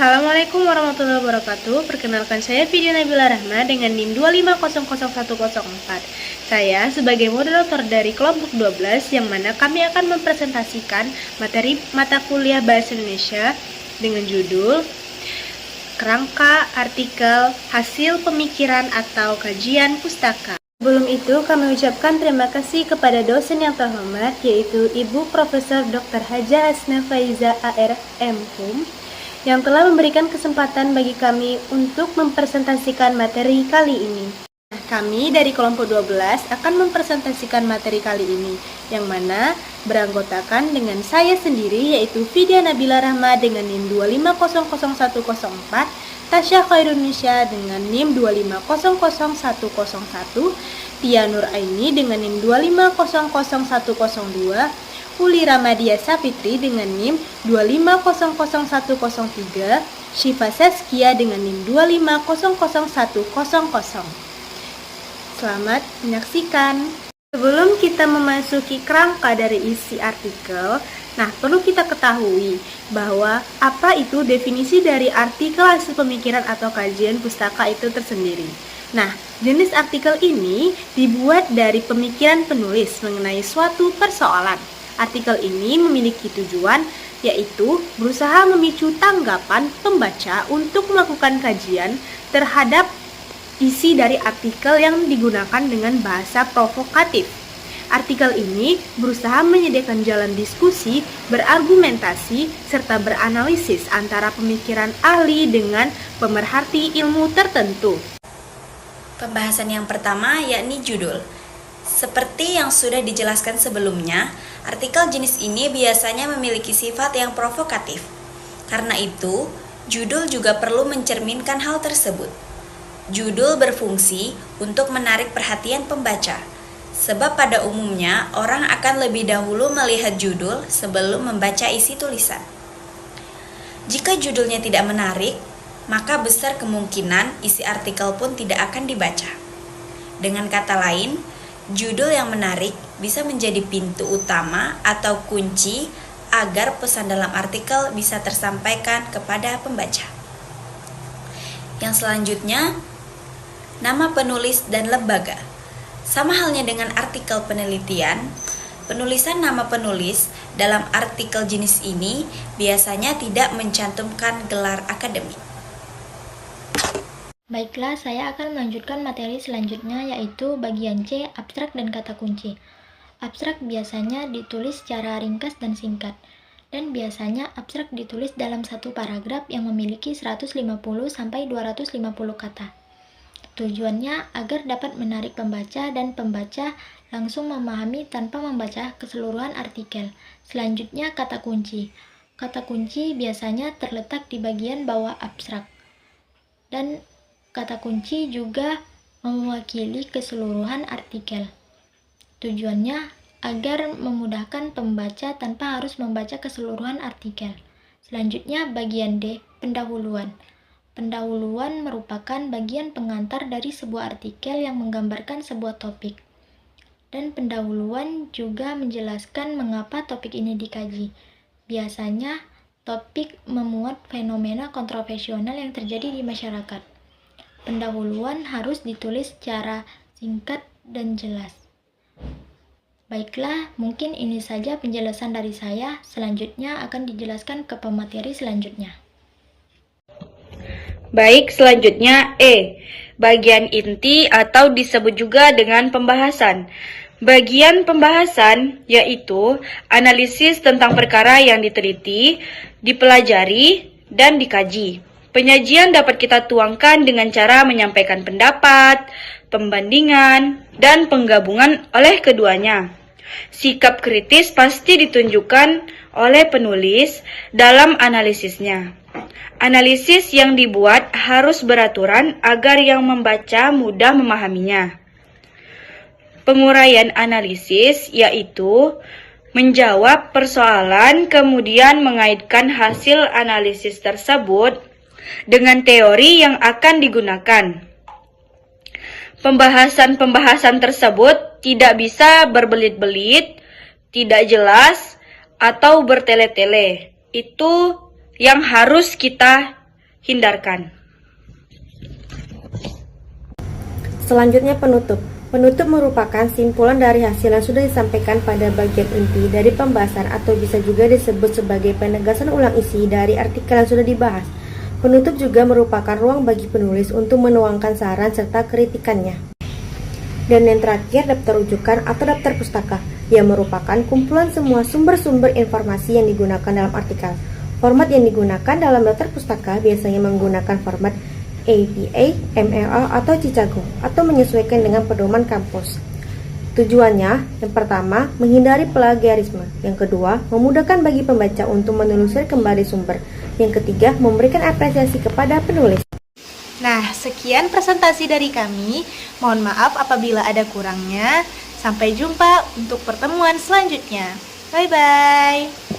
Assalamualaikum warahmatullahi wabarakatuh. Perkenalkan saya Vidya Nabila Rahma dengan NIM 2500104. Saya sebagai moderator dari kelompok 12 yang mana kami akan mempresentasikan materi mata kuliah Bahasa Indonesia dengan judul Kerangka Artikel Hasil Pemikiran atau Kajian Pustaka. Sebelum itu, kami ucapkan terima kasih kepada dosen yang terhormat, yaitu Ibu Profesor Dr. Haja Hasna Faiza AR M.Hum, yang telah memberikan kesempatan bagi kami untuk mempresentasikan materi kali ini. Kami dari kelompok 12 akan mempresentasikan materi kali ini, yang mana beranggotakan dengan saya sendiri, yaitu Vidya Nabila Rahma dengan NIM 2500104, Tasya Khairunisya dengan NIM 2500101, Tia Nur Aini dengan NIM 2500102, Uli Ramadia Safitri dengan NIM 2500103, Syifa Saskia dengan NIM 2500100. Selamat menyaksikan. Sebelum kita memasuki kerangka dari isi artikel, perlu kita ketahui bahwa apa itu definisi dari artikel hasil pemikiran atau kajian pustaka itu tersendiri. Jenis artikel ini dibuat dari pemikiran penulis mengenai suatu persoalan. Artikel ini memiliki tujuan, yaitu berusaha memicu tanggapan pembaca untuk melakukan kajian terhadap isi dari artikel yang digunakan dengan bahasa provokatif. Artikel ini berusaha menyediakan jalan diskusi, berargumentasi, serta beranalisis antara pemikiran ahli dengan pemerhati ilmu tertentu. Pembahasan yang pertama yakni judul. Seperti yang sudah dijelaskan sebelumnya, artikel jenis ini biasanya memiliki sifat yang provokatif. Karena itu, judul juga perlu mencerminkan hal tersebut. Judul berfungsi untuk menarik perhatian pembaca, sebab pada umumnya orang akan lebih dahulu melihat judul sebelum membaca isi tulisan. Jika judulnya tidak menarik, maka besar kemungkinan isi artikel pun tidak akan dibaca. Dengan kata lain, judul yang menarik bisa menjadi pintu utama atau kunci agar pesan dalam artikel bisa tersampaikan kepada pembaca. Yang selanjutnya, nama penulis dan lembaga. Sama halnya dengan artikel penelitian, penulisan nama penulis dalam artikel jenis ini biasanya tidak mencantumkan gelar akademik. Baiklah, saya akan melanjutkan materi selanjutnya, yaitu bagian C, abstrak dan kata kunci. Abstrak biasanya ditulis secara ringkas dan singkat, dan biasanya abstrak ditulis dalam satu paragraf yang memiliki 150-250 kata. Tujuannya agar dapat menarik pembaca dan pembaca langsung memahami tanpa membaca keseluruhan artikel. Selanjutnya kata kunci. Kata kunci biasanya terletak di bagian bawah abstrak, dan kata kunci juga mewakili keseluruhan artikel. Tujuannya agar memudahkan pembaca tanpa harus membaca keseluruhan artikel. Selanjutnya bagian D, pendahuluan. Pendahuluan merupakan bagian pengantar dari sebuah artikel yang menggambarkan sebuah topik. Dan pendahuluan juga menjelaskan mengapa topik ini dikaji. Biasanya topik memuat fenomena kontroversial yang terjadi di masyarakat. Pendahuluan harus ditulis secara singkat dan jelas. Baiklah, mungkin ini saja penjelasan dari saya. Selanjutnya akan dijelaskan ke pemateri selanjutnya. Baik, selanjutnya E. Bagian inti atau disebut juga dengan pembahasan. Bagian pembahasan yaitu analisis tentang perkara yang diteliti, dipelajari, dan dikaji. Penyajian dapat kita tuangkan dengan cara menyampaikan pendapat, pembandingan, dan penggabungan oleh keduanya. Sikap kritis pasti ditunjukkan oleh penulis dalam analisisnya. Analisis yang dibuat harus beraturan agar yang membaca mudah memahaminya. Penguraian analisis yaitu menjawab persoalan kemudian mengaitkan hasil analisis tersebut dengan teori yang akan digunakan. Pembahasan-pembahasan tersebut tidak bisa berbelit-belit, tidak jelas, atau bertele-tele. Itu yang harus kita hindarkan. Selanjutnya penutup. Penutup merupakan simpulan dari hasil yang sudah disampaikan pada bagian inti dari pembahasan atau bisa juga disebut sebagai penegasan ulang isi dari artikel yang sudah dibahas. Penutup juga merupakan ruang bagi penulis untuk menuangkan saran serta kritikannya. Dan yang terakhir, daftar rujukan atau daftar pustaka, yang merupakan kumpulan semua sumber-sumber informasi yang digunakan dalam artikel. Format yang digunakan dalam daftar pustaka biasanya menggunakan format APA, MLA, atau Chicago, atau menyesuaikan dengan pedoman kampus. Tujuannya, yang pertama, menghindari plagiarisme. Yang kedua, memudahkan bagi pembaca untuk menelusuri kembali sumber. Yang ketiga, memberikan apresiasi kepada penulis. Nah, sekian presentasi dari kami. Mohon maaf apabila ada kurangnya. Sampai jumpa untuk pertemuan selanjutnya. Bye-bye.